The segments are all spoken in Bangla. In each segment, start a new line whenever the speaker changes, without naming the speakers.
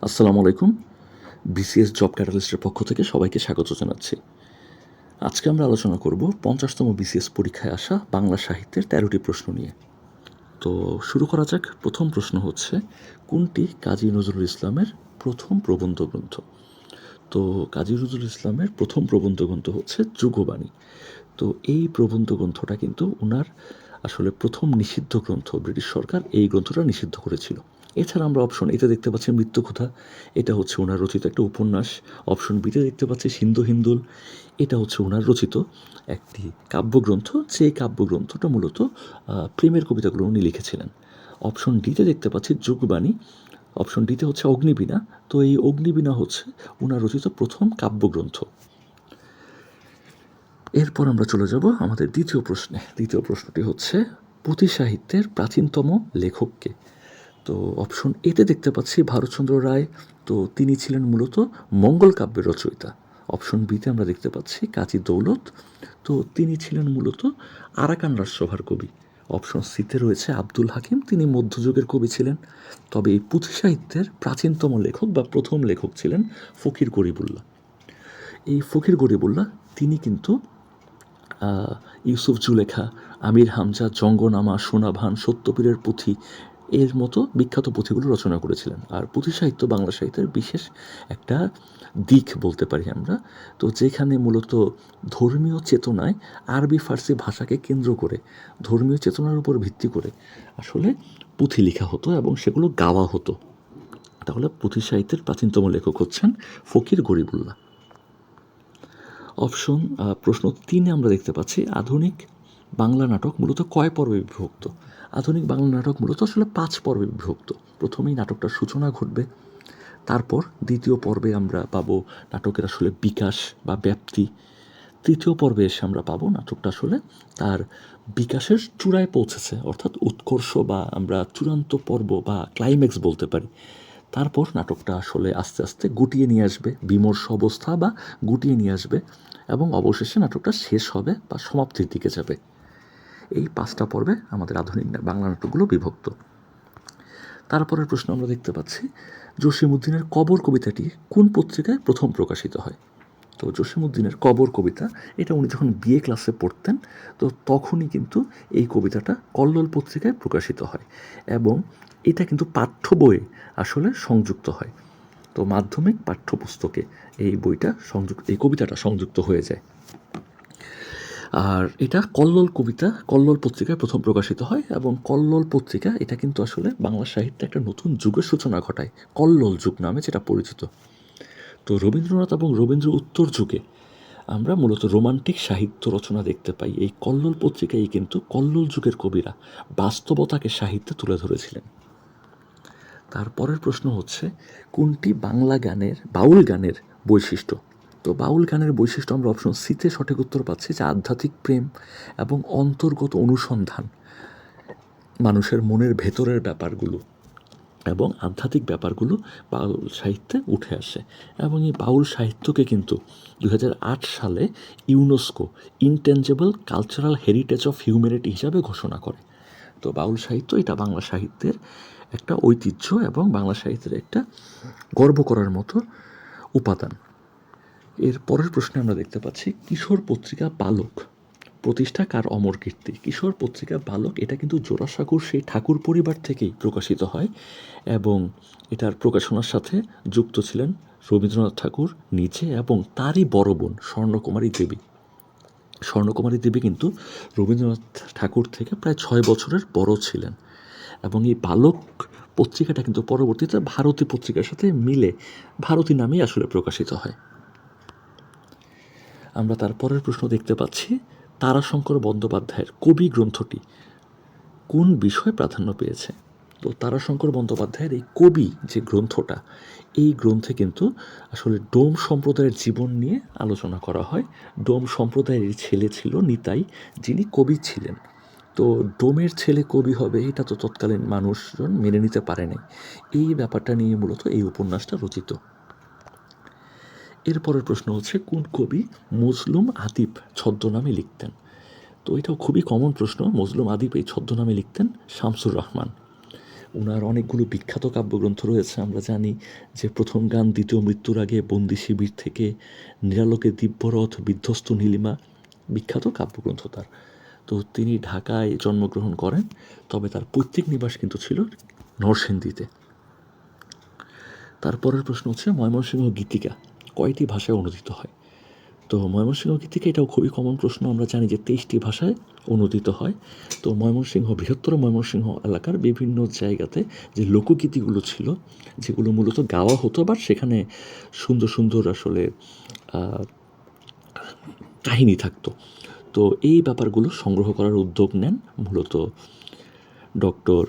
আসসালামু আলাইকুম। বিসিএস জব ক্যাটালিস্টের পক্ষ থেকে সবাইকে স্বাগত জানাচ্ছি। আজকে আমরা আলোচনা করব ৫০তম বিসিএস পরীক্ষায় আসা বাংলা সাহিত্যের ১৩টি প্রশ্ন নিয়ে। তো শুরু করা যাক। প্রথম প্রশ্ন হচ্ছে, কোনটি কাজী নজরুল ইসলামের প্রথম প্রবন্ধ গ্রন্থ? তো কাজী নজরুল ইসলামের প্রথম প্রবন্ধ গ্রন্থ হচ্ছে যুগবাণী। তো এই প্রবন্ধ গ্রন্থটা কিন্তু ওনার আসলে প্রথম নিষিদ্ধ গ্রন্থ। ব্রিটিশ সরকার এই গ্রন্থটা নিষিদ্ধ করেছিল। এছাড়া আমরা অপশন এতে দেখতে পাচ্ছি মৃত্যুকথা, এটা হচ্ছে ওনার রচিত একটা উপন্যাস। অপশন বিতে দেখতে পাচ্ছি সিন্ধু হিন্দুল, এটা হচ্ছে ওনার রচিত একটি কাব্যগ্রন্থ, যে কাব্যগ্রন্থটা মূলত প্রেমের কবিতাগুলো উনি লিখেছিলেন। অপশন ডিতে দেখতে পাচ্ছি যুগবাণী, অপশন ডিতে হচ্ছে অগ্নিবীণা। তো এই অগ্নিবীণা হচ্ছে ওনার রচিত প্রথম কাব্যগ্রন্থ। এরপর আমরা চলে যাব আমাদের দ্বিতীয় প্রশ্নে। দ্বিতীয় প্রশ্নটি হচ্ছে, পুঁথি সাহিত্যের প্রাচীনতম লেখককে? তো অপশন এতে দেখতে পাচ্ছি ভারতচন্দ্র রায়। তো তিনি ছিলেন মূলত মঙ্গল কাব্যের রচয়িতা। অপশন বিতে আমরা দেখতে পাচ্ছি কাজী দৌলত। তো তিনি ছিলেন মূলত আরাকান রাজসভার কবি। অপশন সিতে রয়েছে আব্দুল হাকিম, তিনি মধ্যযুগের কবি ছিলেন। তবে এই পুঁথি সাহিত্যের প্রাচীনতম লেখক বা প্রথম লেখক ছিলেন ফকির গরিবুল্লাহ। এই ফকির গরিবুল্লাহ তিনি কিন্তু ইউসুফ জুলেখা, আমির হামজা, জঙ্গনামা, সোনাভান, সত্যপীরের পুঁথি এর মতো বিখ্যাত পুঁথিগুলো রচনা করেছিলেন। আর পুঁথি সাহিত্য বাংলা সাহিত্যের বিশেষ একটা দিক বলতে পারি আমরা। তো যেখানে মূলত ধর্মীয় চেতনায় আরবি ফার্সি ভাষাকে কেন্দ্র করে, ধর্মীয় চেতনার উপর ভিত্তি করে আসলে পুঁথি লেখা হতো এবং সেগুলো গাওয়া হতো। তাহলে পুঁথি সাহিত্যের প্রাচীনতম লেখক হচ্ছেন ফকির গরিবুল্লাহ। অপশন প্রশ্ন ৩-এ আমরা দেখতে পাচ্ছি আধুনিক বাংলা নাটক মূলত কয় পর্বে বিভক্ত? আধুনিক বাংলা নাটক মূলত আসলে ৫ পর্বে বিভক্ত। প্রথমেই নাটকটার সূচনা ঘটবে, তারপর দ্বিতীয় পর্বে আমরা পাবো নাটকের আসলে বিকাশ বা ব্যাপ্তি। তৃতীয় পর্বে এসে আমরা পাবো নাটকটা আসলে তার বিকাশের চূড়ায় পৌঁছেছে, অর্থাৎ উৎকর্ষ বা আমরা চূড়ান্ত পর্ব বা ক্লাইম্যাক্স বলতে পারি। তারপর নাটকটা আসলে আস্তে আস্তে গুটিয়ে নিয়ে আসবে, বিমর্ষ অবস্থা বা গুটিয়ে নিয়ে আসবে, এবং অবশেষে নাটকটা শেষ হবে বা সমাপ্তির দিকে যাবে। এই ৫টা পর্বে আমাদের আধুনিক বাংলা নাটকগুলো বিভক্ত। তারপরের প্রশ্ন আমরা দেখতে পাচ্ছি, জসীমউদ্দিনের কবর কবিতাটি কোন পত্রিকায় প্রথম প্রকাশিত হয়? তো জসীমউদ্দিনের কবর কবিতা, এটা উনি যখন বিএ ক্লাসে পড়তেন তো তখনই কিন্তু এই কবিতাটা কল্লোল পত্রিকায় প্রকাশিত হয়, এবং এটা কিন্তু পাঠ্য বইয়ে আসলে সংযুক্ত হয়। তো মাধ্যমিক পাঠ্যপুস্তকে এই কবিতাটা সংযুক্ত হয়ে যায়। আর এটা কল্লোল কবিতা, কল্লোল পত্রিকায় প্রথম প্রকাশিত হয়, এবং কল্লোল পত্রিকা এটা কিন্তু আসলে বাংলা সাহিত্যে একটা নতুন যুগের সূচনা ঘটায়, কল্লোল যুগ নামে যেটা পরিচিত। তো রবীন্দ্রনাথ এবং রবীন্দ্র উত্তর যুগে আমরা মূলত রোমান্টিক সাহিত্য রচনা দেখতে পাই। এই কল্লোল পত্রিকায় কিন্তু কল্লোল যুগের কবিরা বাস্তবতাকে সাহিত্যে তুলে ধরেছিলেন। তারপরের প্রশ্ন হচ্ছে, কোনটি বাংলা গানের বাউল গানের বৈশিষ্ট্য? তো বাউল গানের বৈশিষ্ট্য আমরা অপশন সিতে সঠিক উত্তর পাচ্ছি, যে আধ্যাত্মিক প্রেম এবং অন্তর্গত অনুসন্ধান, মানুষের মনের ভেতরের ব্যাপারগুলো এবং আধ্যাত্মিক ব্যাপারগুলো বাউল সাহিত্যে উঠে আসে। এবং এই বাউল সাহিত্যকে কিন্তু ২০০৮ সালে UNESCO intangible cultural heritage of humanity হিসাবে ঘোষণা করে। তো বাউল সাহিত্য এটা বাংলা সাহিত্যের একটা ঐতিহ্য এবং বাংলা সাহিত্যের একটা গর্ব করার মতো উপাদান। এর পরের প্রশ্নে আমরা দেখতে পাচ্ছি, কিশোর পত্রিকা বালক প্রতিষ্ঠা কার অমর কীর্তি? কিশোর পত্রিকা বালক এটা কিন্তু জোড়াসাঁকোর সেই ঠাকুর পরিবার থেকেই প্রকাশিত হয়, এবং এটার প্রকাশনার সাথে যুক্ত ছিলেন রবীন্দ্রনাথ ঠাকুর নিজে এবং তারই বড় বোন স্বর্ণকুমারী দেবী। স্বর্ণকুমারী দেবী কিন্তু রবীন্দ্রনাথ ঠাকুর থেকে প্রায় ৬ বছরের বড় ছিলেন, এবং এই বালক পত্রিকাটা কিন্তু পরবর্তীতে ভারতী পত্রিকার সাথে মিলে ভারতী নামেই আসলে প্রকাশিত হয়। আমরা তারপরের প্রশ্ন দেখতে পাচ্ছি, তারাশঙ্কর বন্দ্যোপাধ্যায়ের কবি গ্রন্থটি কোন বিষয় প্রাধান্য পেয়েছে? তো তারাশঙ্কর বন্দ্যোপাধ্যায়ের এই কবি যে গ্রন্থটা, এই গ্রন্থে কিন্তু আসলে ডোম সম্প্রদায়ের জীবন নিয়ে আলোচনা করা হয়। ডোম সম্প্রদায়ের ছেলে ছিল নিতাই, যিনি কবি ছিলেন। তো ডোমের ছেলে কবি হবে এটা তো তৎকালীন মানুষজন মেনে নিতে পারে নাই। এই ব্যাপারটা নিয়ে মূলত এই উপন্যাসটা রচিত। এরপরের প্রশ্ন হচ্ছে, কোন কবি মজলুম আদিব ছদ্মনামে লিখতেন? তো এটাও খুবই কমন প্রশ্ন। মজলুম আদিব এই ছদ্মনামে লিখতেন শামসুর রহমান। ওনার অনেকগুলো বিখ্যাত কাব্যগ্রন্থ রয়েছে। আমরা জানি যে প্রথম গান, দ্বিতীয় মৃত্যুর আগে, বন্দি শিবির থেকে, নিরালোকে দিব্যরথ, বিধ্বস্ত নীলিমা, বিখ্যাত কাব্যগ্রন্থ তার। তো তিনি ঢাকায় জন্মগ্রহণ করেন, তবে তার পৈতৃক নিবাস কিন্তু ছিল নরসিংদীতে। তারপরের প্রশ্ন হচ্ছে ময়মনসিংহ গীতিকা কয়টি ভাষায় অনুদিত হয়? তো ময়মনসিংহ গীতিকা, এটাও খুবই কমন প্রশ্ন। আমরা জানি যে 23টি ভাষায় অনুদিত হয়। তো ময়মনসিংহ, বৃহত্তর ময়মনসিংহ এলাকার বিভিন্ন জায়গাতে যে লোকগীতিগুলো ছিল, যেগুলো মূলত গাওয়া হতো, বা সেখানে সুন্দর সুন্দর আসলে কাহিনী থাকতো। তো এই ব্যাপারগুলো সংগ্রহ করার উদ্যোগ নেন মূলত ডক্টর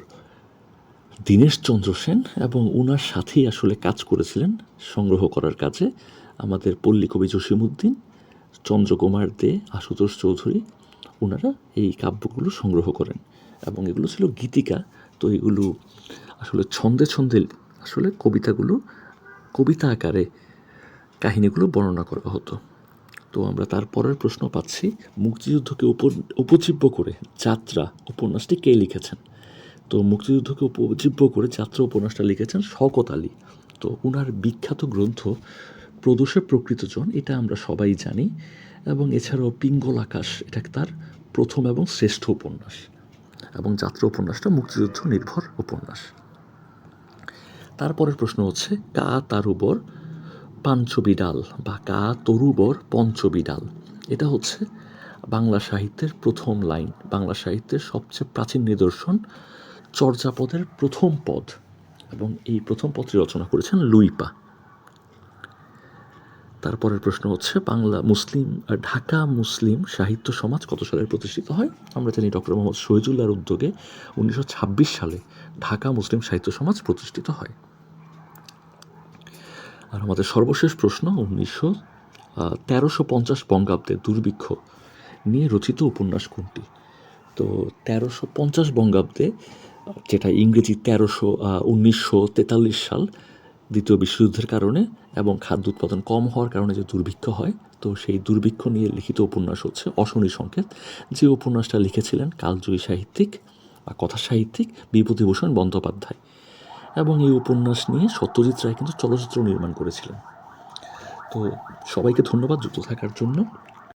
দীনেশচন্দ্র সেন, এবং ওনার সাথেই আসলে কাজ করেছিলেন সংগ্রহ করার কাজে আমাদের পল্লীকবি জসিমউদ্দিন, চন্দ্রকুমার দে, আশুতোষ চৌধুরী। ওনারা এই কাব্যগুলো সংগ্রহ করেন এবং এগুলো ছিল গীতিকা। তো এগুলো আসলে ছন্দে ছন্দে আসলে কবিতাগুলো কবিতা আকারে কাহিনীগুলো বর্ণনা করা হতো। তো আমরা তারপরের প্রশ্ন পাচ্ছি, মুক্তিযুদ্ধকে উপজীব্য করে যাত্রা উপন্যাসটি কে লিখেছেন? তো মুক্তিযুদ্ধকে উপজীব্য করে যাত্রা উপন্যাসটা লিখেছেন শওকত আলী। তো ওনার বিখ্যাত গ্রন্থ প্রদোষে প্রকৃতজন, এটা আমরা সবাই জানি, এবং এছাড়াও পিঙ্গল আকাশ, এটা তার প্রথম এবং শ্রেষ্ঠ উপন্যাস, এবং যাত্রা উপন্যাসটা মুক্তিযুদ্ধ নির্ভর উপন্যাস। তারপরের প্রশ্ন হচ্ছে কা তারুবর পাঞ্চবিডাল বা কা তরুবর পঞ্চবিডাল। এটা হচ্ছে বাংলা সাহিত্যের প্রথম লাইন, বাংলা সাহিত্যের সবচেয়ে প্রাচীন নিদর্শন, চর্যাপদের প্রথম পদ, এবং এই প্রথম পদটি রচনা করেছেন লুইপা। তারপরের প্রশ্ন হচ্ছে ঢাকা মুসলিম সাহিত্য সমাজ কত সালে প্রতিষ্ঠিত হয়? আমরা জানি ডক্টর মোহাম্মদ শহীদুল্লাহর উদ্যোগে 1926 সালে ঢাকা মুসলিম সাহিত্য সমাজ প্রতিষ্ঠিত হয়। আর আমাদের সর্বশেষ প্রশ্ন, 1350 বঙ্গাব্দে দুর্ভিক্ষ নিয়ে রচিত উপন্যাস কোনটি? তো 1350 বঙ্গাব্দে, যেটা ইংরেজি 1943 সাল, দ্বিতীয় বিশ্বযুদ্ধের কারণে এবং খাদ্য উৎপাদন কম হওয়ার কারণে যে দুর্ভিক্ষ হয়, তো সেই দুর্ভিক্ষ নিয়ে লিখিত উপন্যাস হচ্ছে অশনি সংকেত, যে উপন্যাসটা লিখেছিলেন কালজয়ী সাহিত্যিক বা কথা সাহিত্যিক বিভূতিভূষণ বন্দ্যোপাধ্যায়। এবং এই উপন্যাস নিয়ে সত্যজিৎ রায় কিন্তু চলচ্চিত্র নির্মাণ করেছিলেন। তো সবাইকে ধন্যবাদ যুক্ত থাকার জন্য।